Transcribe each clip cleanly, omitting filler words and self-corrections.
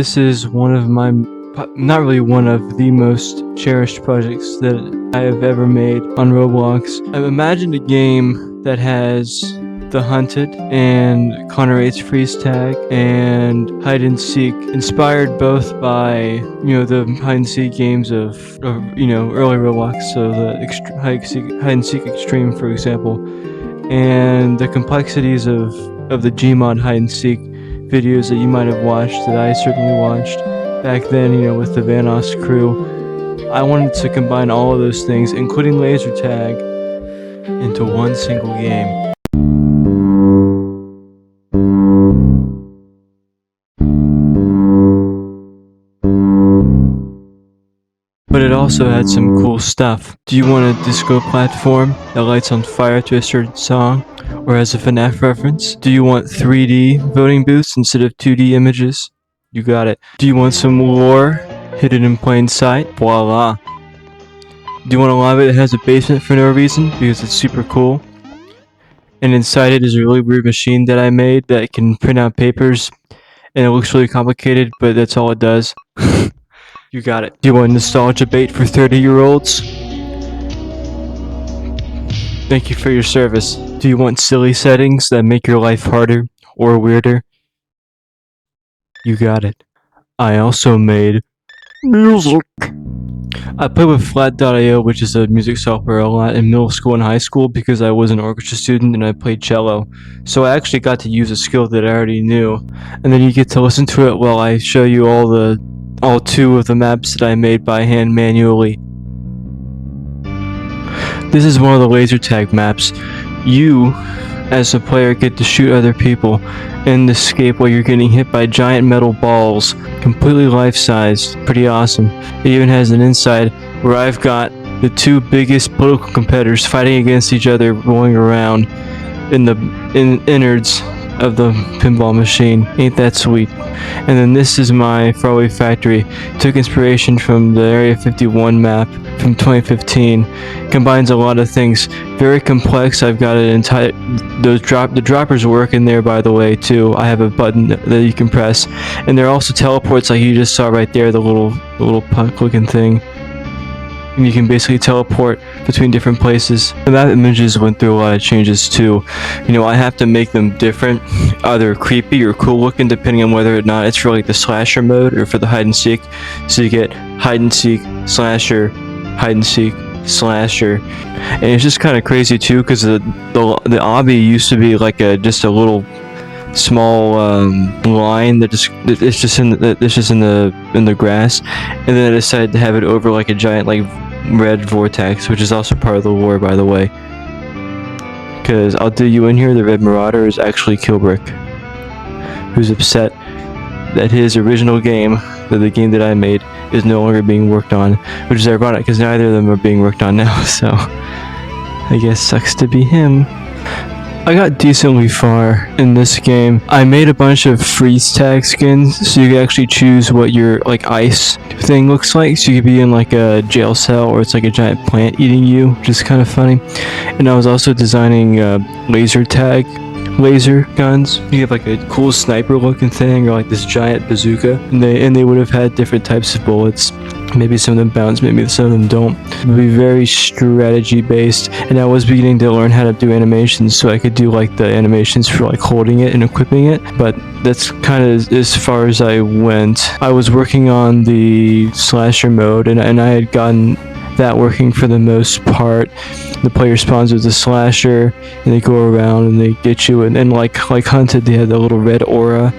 This is one of my, not really one of the most cherished projects that I have ever made on Roblox. I've imagined a game that has the hunted and Connor 8's freeze tag and hide and seek, inspired both by the hide and seek games of early Roblox, so the hide and seek extreme, for example, and the complexities of the Gmod hide and seek videos that you might have watched, that I certainly watched back then, with the Vanoss crew. I wanted to combine all of those things, including laser tag, into one single game. But it also had some cool stuff. Do you want a disco platform that lights on fire to a certain song, or has a FNAF reference? Do you want 3D voting booths instead of 2D images? You got it. Do you want some lore hidden in plain sight? Voila. Do you want a lobby that has a basement for no reason because it's super cool? And inside it is a really weird machine that I made that can print out papers, and it looks really complicated, but that's all it does. You got it. Do you want nostalgia bait for 30-year-olds? Thank you for your service. Do you want silly settings that make your life harder or weirder? You got it. I also made music. I played with Flat.io, which is a music software, a lot in middle school and high school because I was an orchestra student and I played cello. So I actually got to use a skill that I already knew. And then you get to listen to it while I show you all two of the maps that I made by hand manually. This is one of the laser tag maps. You, as a player, get to shoot other people and escape while you're getting hit by giant metal balls, completely life-sized. Pretty awesome. It even has an inside where I've got the two biggest political competitors fighting against each other, rolling around in the innards of the pinball machine. Ain't that sweet? And then this is my faraway factory. Took inspiration from the Area 51 map from 2015. Combines a lot of things. Very complex. I've got it entire. The droppers work in there, by the way, too. I have a button that you can press, and there are also teleports like you just saw right there. The little puck-looking thing. And you can basically teleport between different places. The map images went through a lot of changes too. I have to make them different, either creepy or cool looking, depending on whether or not it's for like the slasher mode or for the hide and seek. So you get hide and seek, slasher, hide and seek, slasher. And it's just kind of crazy too, because the obby used to be like just a little small line that it's just in the grass, and then I decided to have it over like a giant red vortex, which is also part of the lore, by the way, because I'll do you in here, the Red Marauder is actually Kilbrick, who's upset that his original game, the game that I made, is no longer being worked on, which is ironic because neither of them are being worked on now, so I guess sucks to be him. I got decently far in this game. I made a bunch of freeze tag skins, so you can actually choose what your ice thing looks like. So you could be in like a jail cell, or it's like a giant plant eating you, which is kind of funny. And I was also designing laser tag laser guns. You have like a cool sniper looking thing, or like this giant bazooka, and they would have had different types of bullets. Maybe some of them bounce, maybe some of them don't. It would be very strategy based, and I was beginning to learn how to do animations, so I could do like the animations for like holding it and equipping it, but that's kind of as far as I went. I was working on the slasher mode, and I had gotten that working for the most part. The player spawns with a slasher, and they go around and they get you, and like Hunted, they had the little red aura,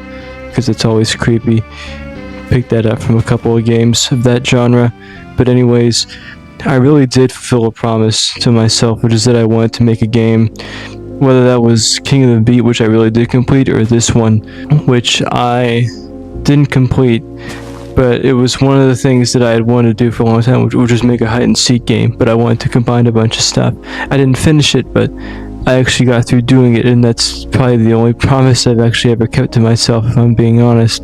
because it's always creepy. Picked that up from a couple of games of that genre. But anyways, I really did fulfill a promise to myself, which is that I wanted to make a game, whether that was King of the Beat, which I really did complete, or this one, which I didn't complete, but it was one of the things that I had wanted to do for a long time, which was make a hide and seek game, but I wanted to combine a bunch of stuff. I didn't finish it, but I actually got through doing it, and that's probably the only promise I've actually ever kept to myself, if I'm being honest.